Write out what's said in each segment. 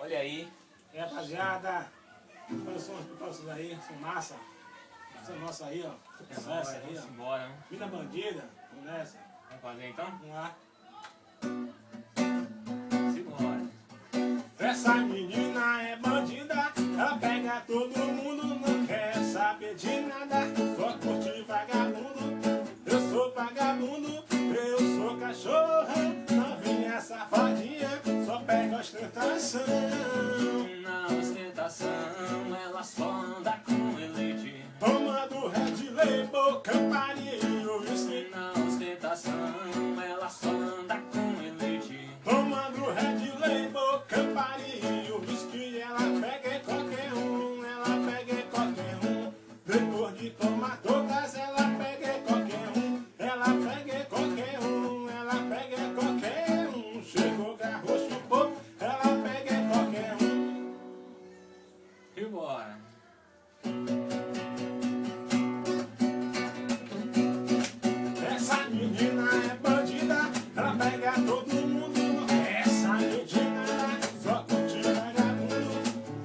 Olha aí. E rapaziada, olha só as pipocas aí, são massa. Essa nossa aí, ó. Essa aí, Vamos ó. embora. Vida bandida, vamos nessa. Vamos fazer então? Vamos lá. Simbora. Essa menina é bandida, ela pega todo mundo, não quer saber de nada, só curte vagabundo. Eu sou vagabundo, eu sou cachorra, novinha safadinha, só pega ostentação. Na ostentação, ela só anda com elite. Tomando Red Label, Campari e uísque. Na ostentação, ela só anda com elite. Tomando Red Label, Campari e uísque. Ela pega qualquer um, ela pega qualquer um. Depois de tomar todas, ela pega qualquer um. Ela pega qualquer um, ela pega qualquer um. Chegou, garro, chupou, ela pega qualquer um. Simbora. Essa menina é bandida, ela pega todo mundo. Essa menina só curte vagabundo.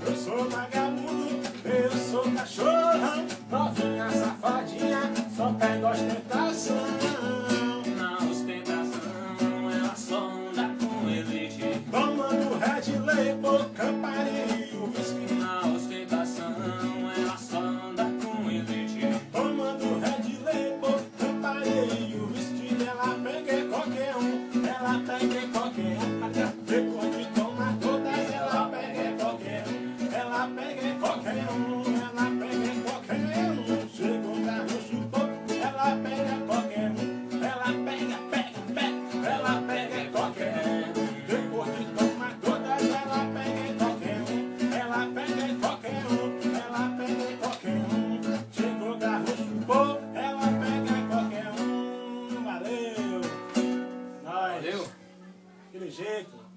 Eu sou vagabundo, eu sou cachorra, novinha safadinha, só pega ostentação. Na ostentação, ela só anda com elite. Tomando Red Label, Campari e uísque. Na ostentação, ela só anda com elite. Tomando Red Label, Campari e uísque. Ela pega qualquer um, ela pega qualquer um. Depois de tomar todas, ela pega qualquer um. Ela pega qualquer um, ela pega qualquer um. Chegou, garro, chupou, ela pega qualquer um. Ela pega, ela pega qualquer um. Depois de tomar todas, ela pega qualquer um. Ela pega qualquer um, ela pega qualquer um. Chegou, garro, chupou, ela pega qualquer um. Valeu! Nós! Valeu. Aquele jeito.